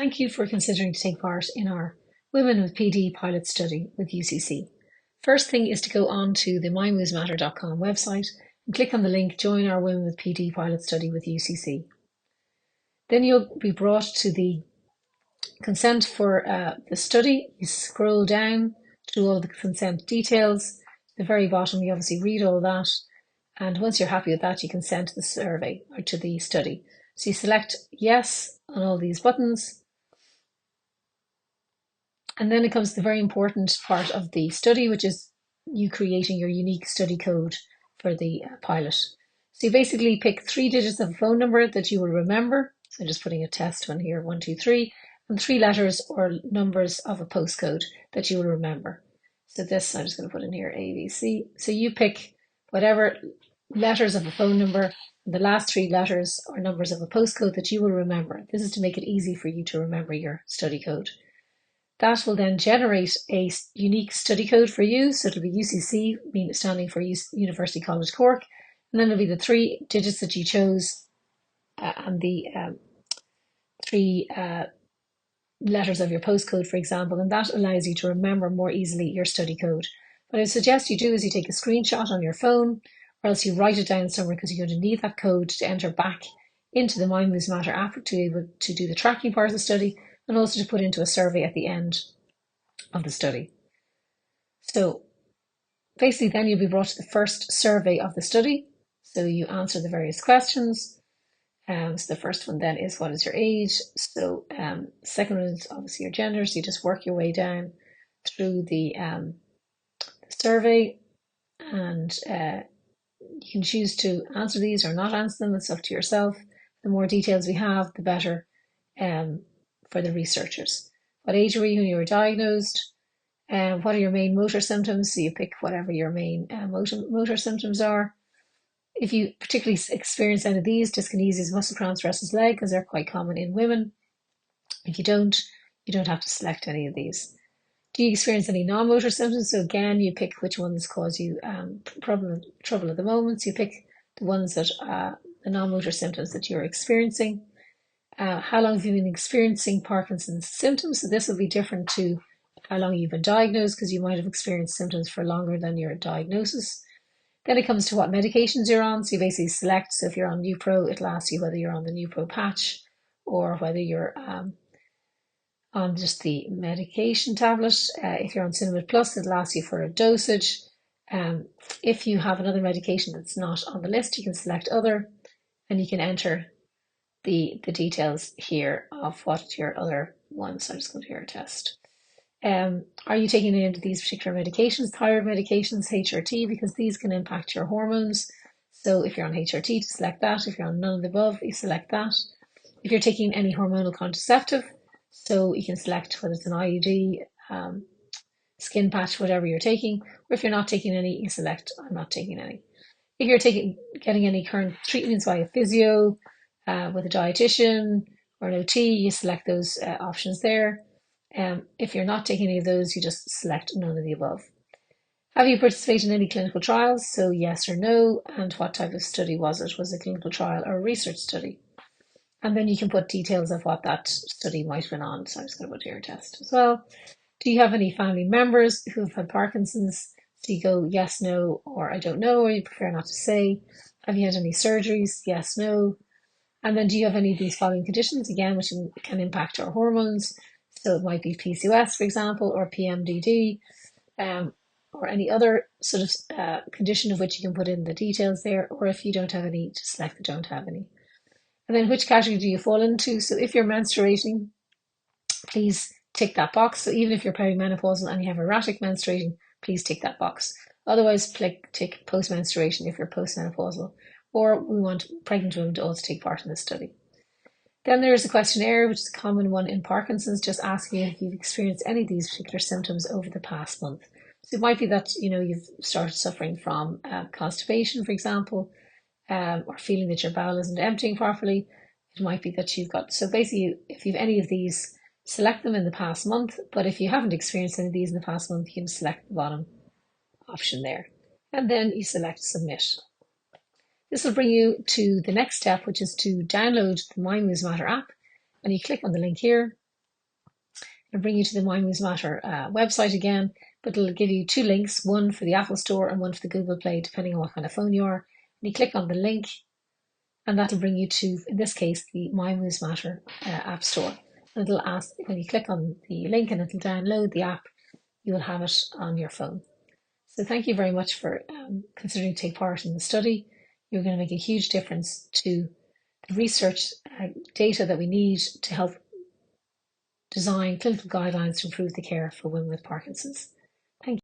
Thank you for considering to take part in our Women with PD pilot study with UCC. First thing is to go on to the mymovesmatter.com website and click on the link Join our Women with PD pilot study with UCC. Then you'll be brought to the consent for the study. You scroll down to all the consent details. At the very bottom, you obviously read all that. And once you're happy with that, you consent to the survey or to the study. So you select yes on all these buttons. And then it comes to the very important part of the study, which is you creating your unique study code for the pilot. So you basically pick 3 digits of a phone number that you will remember. So I'm just putting a test one here, 123, and 3 letters or numbers of a postcode that you will remember. So this, I'm just going to put in here, ABC. So you pick whatever letters of a phone number, the last 3 letters or numbers of a postcode that you will remember. This is to make it easy for you to remember your study code. That will then generate a unique study code for you. So it'll be UCC, standing for University College Cork. And then it'll be the 3 digits that you chose and the 3 letters of your postcode, for example. And that allows you to remember more easily your study code. What I suggest you do is you take a screenshot on your phone, or else you write it down somewhere, because you're going to need that code to enter back into the My Moves Matter app to be able to do the tracking part of the study, and also to put into a survey at the end of the study. So basically then you'll be brought to the first survey of the study. So you answer the various questions. So the first one then is, what is your age? So second one is obviously your gender. So you just work your way down through the survey, and you can choose to answer these or not answer them. It's up to yourself. The more details we have, the better for the researchers. What age were you when you were diagnosed? What are your main motor symptoms? So you pick whatever your main motor symptoms are. If you particularly experience any of these, dyskinesias, muscle cramps, restless leg, because they're quite common in women. If you don't have to select any of these. Do you experience any non-motor symptoms? So again, you pick which ones cause you trouble at the moment. So you pick the ones that the non-motor symptoms that you're experiencing. How long have you been experiencing Parkinson's symptoms? So this will be different to how long you've been diagnosed, because you might have experienced symptoms for longer than your diagnosis. Then it comes to what medications you're on. So you basically select, so if you're on Neupro, it'll ask you whether you're on the Neupro patch or whether you're on just the medication tablet. If you're on Cinnamon Plus, it'll ask you for a dosage. If you have another medication that's not on the list, you can select other, and you can enter the details here of what your other ones. So I'm just going to here test. Are you taking any of these particular medications? Thyroid medications, HRT, because these can impact your hormones. So if you're on HRT, to select that. If you're on none of the above, you select that. If you're taking any hormonal contraceptive, so you can select whether it's an IUD, skin patch, whatever you're taking. Or if you're not taking any, you select I'm not taking any. If you're getting any current treatments via physio, with a dietitian or an OT, you select those options there. If you're not taking any of those, you just select none of the above. Have you participated in any clinical trials? So yes or no, and what type of study was it? Was it a clinical trial or a research study? And then you can put details of what that study might have been on. So I'm just going to put here test as well. Do you have any family members who have had Parkinson's? So you go yes, no, or I don't know, or you prefer not to say. Have you had any surgeries? Yes, no. And then do you have any of these following conditions, again, which can impact our hormones? So it might be PCOS, for example, or PMDD, or any other sort of condition of which you can put in the details there. Or if you don't have any, just select the don't have any. And then which category do you fall into? So if you're menstruating, please tick that box. So even if you're perimenopausal and you have erratic menstruating, please tick that box. Otherwise, tick post-menstruation if you're postmenopausal. Or we want pregnant women to also take part in this study. Then there is a questionnaire, which is a common one in Parkinson's, just asking you if you've experienced any of these particular symptoms over the past month. So it might be that you've started suffering from constipation, for example, or feeling that your bowel isn't emptying properly. It might be that you've got, so basically if you've any of these, select them in the past month. But if you haven't experienced any of these in the past month, you can select the bottom option there. And then you select submit. This will bring you to the next step, which is to download the My Moves Matter app. And you click on the link here, It'll bring you to the My Moves Matter website again, but it'll give you two links, one for the Apple Store and one for the Google Play, depending on what kind of phone you are. And you click on the link, and that'll bring you to, in this case, the My Moves Matter App Store. And it'll ask, when you click on the link and it'll download the app, you will have it on your phone. So thank you very much for considering to take part in the study. You're going to make a huge difference to the research data that we need to help design clinical guidelines to improve the care for women with Parkinson's. Thank you.